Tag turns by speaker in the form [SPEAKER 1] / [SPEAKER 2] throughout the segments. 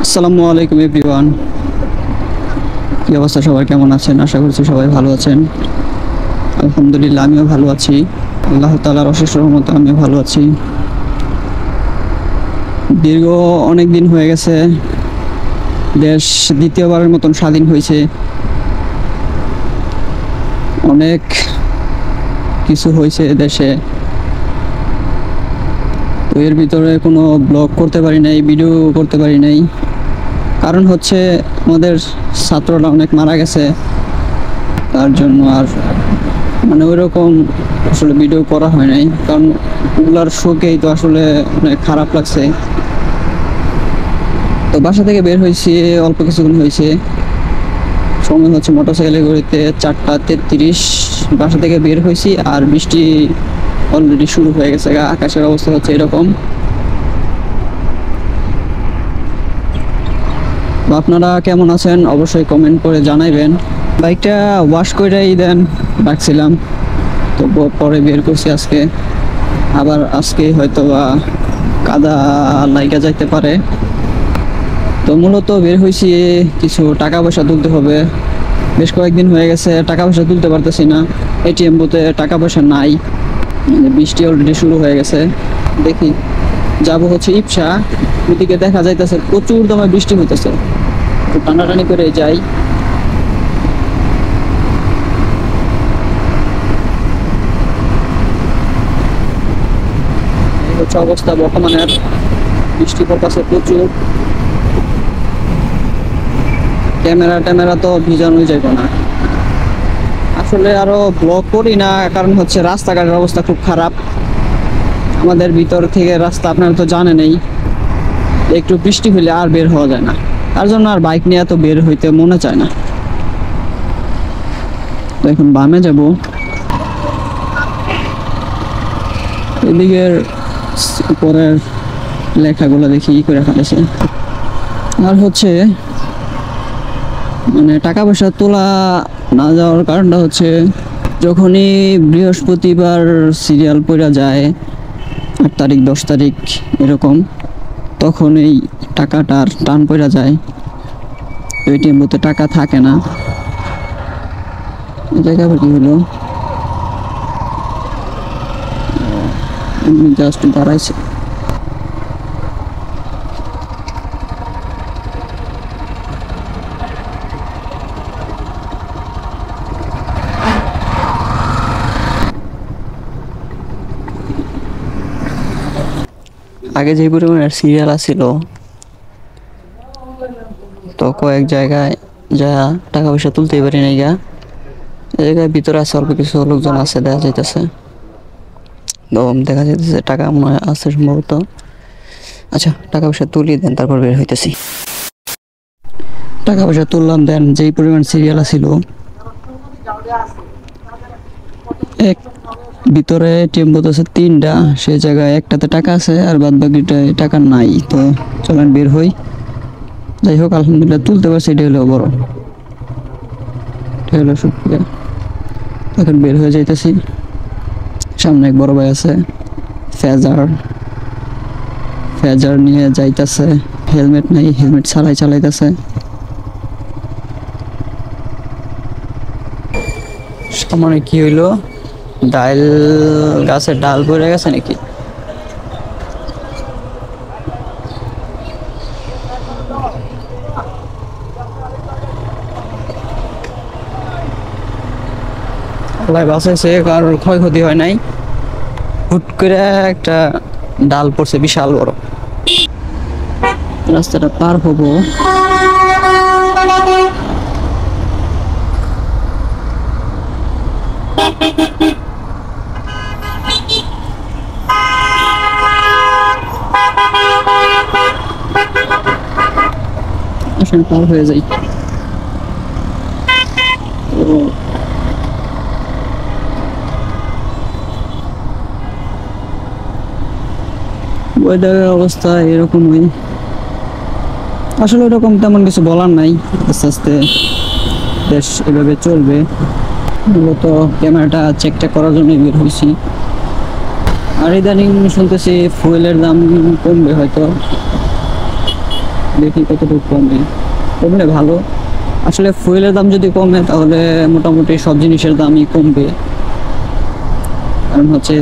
[SPEAKER 1] আসসালামু আলাইকুম এভরিওয়ান। কি অবস্থা, সবাই কেমন আছেন? আশা করছি সবাই ভালো আছেন। আলহামদুলিল্লাহ, আমিও ভালো আছি। আল্লাহ তাআলার অশেষ রহমতে আমিও ভালো আছি। দীর্ঘ অনেক দিন হয়ে গেছে, দেশ দ্বিতীয়বারের মতন স্বাধীন হয়েছে। অনেক কিছু হয়েছে দেশে, তো এর ভিতরে কোনো ব্লগ করতে পারি নাই, ভিডিও করতে পারি নাই। কারণ হচ্ছে আমাদের ছাত্ররা অনেক মারা গেছে, তার জন্য আর ওই রকম আসলে ভিডিও করা হয় নাই। কারণ ওগুলার শোকেই তো আসলে অনেক খারাপ লাগছে। তো বাসা থেকে বের হয়েছি, অল্প কিছুক্ষণ হয়েছে। সময় হচ্ছে মোটরসাইকেলে ঘুরতে 4:33। বাসা থেকে বের হয়েছি আর বৃষ্টি অলরেডি শুরু হয়ে গেছে। আকাশের অবস্থা হচ্ছে এরকম। তো আপনারা কেমন আছেন অবশ্যই কমেন্ট করে জানাইবেন। বাইকটা ওয়াশ করেই দেন রাখছিলাম, তো পরে বের করছি আজকে। আবার আজকে হয়তো বা কাদা লাইগা যাইতে পারে। তো মূলত বের হয়েছি কিছু টাকা পয়সা তুলতে হবে। বেশ কয়েকদিন হয়ে গেছে টাকা পয়সা তুলতে পারতেছি না। এটিএম বুথে টাকা পয়সা নাই। বৃষ্টি অলরেডি শুরু হয়ে গেছে। দেখি যাব হচ্ছে ইপসা, ওইদিকে দেখা যাইতেছে প্রচুর দমে বৃষ্টি হইতেছে। তো টানাটানি করে যাই। এই হচ্ছে অবস্থা বর্তমানের। বৃষ্টি পড়তেছে প্রচুর। ক্যামেরা তো ভিজানোই যাবে না। আসলে আরো ব্লগ করি না, কারণ হচ্ছে রাস্তাঘাটের অবস্থা খুব খারাপ। আমাদের ভিতর থেকে রাস্তা আপনারা তো জানেনই, একটু বৃষ্টি হলে আর বের হওয়া যায় না। তার জন্য আর বাইক নিয়ে তো বের হইতে মনে চায় না। তো এখন বামে যাব। এদিকের উপরের লেখাগুলো দেখি ই করে ফেলেছে। আর হচ্ছে টাকা পয়সা তোলা না যাওয়ার কারণটা হচ্ছে, যখনই বৃহস্পতিবার সিরিয়াল পড়া যায় 8 তারিখ 10 তারিখ এরকম, তখন এই টাকাটার টান পড়া যায়। এটিএম বুথে টাকা থাকে না। এই জায়গা আবার কি হলো? জাস্ট দাঁড়াইছে। আগে যে পরিমাণের সিরিয়াল আছিল, তো কয়েক জায়গায় যা টাকা পয়সা তুলতেই পারি নাই গা। এই জায়গায় ভিতরে আছে, অল্প কিছু লোকজন আছে দেখা যাইতেছে। তো দেখা যাইতেছে টাকা মনে হয় আছে সম্ভবত। আচ্ছা, টাকা পয়সা তুলি দেন, তারপর বের হইতেছি। টাকা পয়সা তুললাম, দেন যেই পরিমাণ সিরিয়াল আছিল, এক ভিতরে টেম্পো আছে 3টা, সেই জায়গায় একটাতে টাকা আছে আর বাদ বাকিটায় টাকা নাই। তো চলেন বের হই। যাই হোক, আলহামদুলিল্লাহ তুলতে পারছি, এটা হলো বড়, এটা হলো শুক্রিয়া। এখন বের হয়ে যাইতেছি। সামনে এক বড় ভাই আছে, ফেজার নিয়ে যাইতেছে। হেলমেট নাই, হেলমেট ছাড়াই চালাইতেছে। সামনে কি হইলো? ডাল গাছের ডাল পড়ে গেছে নাকি? আল্লাহ বাঁচাইছে, কারোর ক্ষয়ক্ষতি হয় নাই। হুট করে একটা ডাল পড়ছে বিশাল বড়। রাস্তাটা পার হবো। আসলে পার হয়ে যাই। ওয়েদারের অবস্থা এরকমই। আসলে এরকম তেমন কিছু বলার নাই, আস্তে আস্তে দেশ এভাবে চলবে। মূলত ক্যামেরাটা চেক করার জন্য বের হয়েছি। আর ইদানিং শুনতেছি ফুয়েলের দাম কমবে হয়তো, দেখি কতটুকু কমে, কমলে ভালো। আসলে ফুয়েলের দাম যদি কমে তাহলে মোটামুটি সব জিনিসের দামই কমবে, কারণ হচ্ছে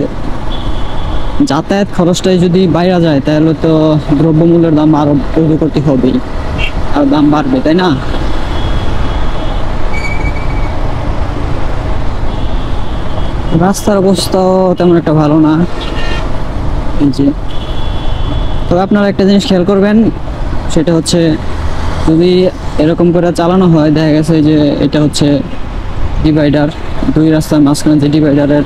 [SPEAKER 1] যাতায়াত খরচটাই যদি বাইরে যায় তাহলে তো দ্রব্যমূল্যের দাম আরো ঊর্ধ্বগতি হবেই, আর দাম বাড়বে, তাই না? রাস্তার অবস্থাও তেমন একটা ভালো না, এই যে। তবে আপনারা একটা জিনিস খেয়াল করবেন, সেটা হচ্ছে যদি এরকম করে চালানো হয়, দেখা গেছে যে এটা হচ্ছে ডিভাইডার, দুই রাস্তার মাঝখানে যে ডিভাইডারের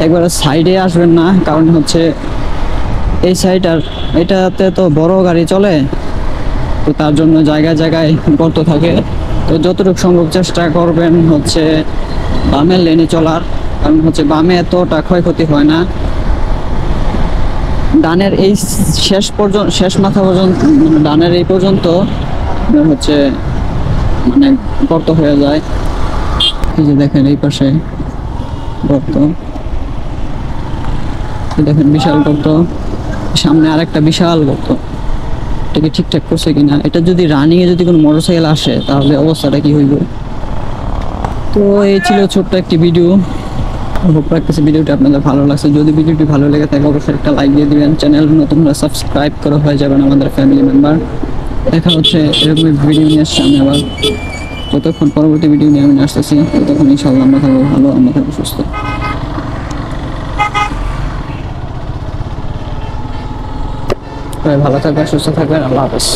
[SPEAKER 1] একবারে সাইডে আসবেন না, কারণ হচ্ছে এই সাইড আর এটাতে তো বড় গাড়ি চলে, তো তার জন্য জায়গায় জায়গায় গর্ত থাকে। তো যতটুকু সম্ভব চেষ্টা করবেন হচ্ছে বামের লেনে চলার, কারণ হচ্ছে বামে এতটা ক্ষয়ক্ষতি হয় না। ডানের এই শেষ পর্যন্ত, শেষ মাথা পর্যন্ত, মানে ডানের এই পর্যন্ত হচ্ছে মানে গর্ত হয়ে যায়। এই যে দেখেন এই পাশে গর্ত, দেখেন বিশাল গর্ত, সামনে আরেকটা বিশাল গর্ত। এটাকে ঠিকঠাক করছে কিনা, এটা যদি রানিং এ যদি কোনো মোটরসাইকেল আসে তাহলে অবস্থাটা কি হইব। তো এই ছিল ছোট্ট একটি ভিডিও। হোপ রাখতেছি ভিডিওটি আপনাদের ভালো লাগছে। যদি ভিডিওটি ভালো লেগে থাকে অবশ্যই একটা লাইক দিয়ে দিবেন, চ্যানেল নতুনরা সাবস্ক্রাইব করে হয়ে যাবেন আমাদের ফ্যামিলি মেম্বার। দেখা হচ্ছে এরকম ভিডিও নিয়ে আসছি আমি আবার, যতক্ষণ পরবর্তী ভিডিও নিয়ে আমি আসতেছি ততক্ষণ ইনশাআল্লাহ আমরা থাকবো ভালো, আমরা থাকবো সুস্থ। ভালো থাকবেন, সুস্থ থাকবেন, আল্লাহ হাফেজ।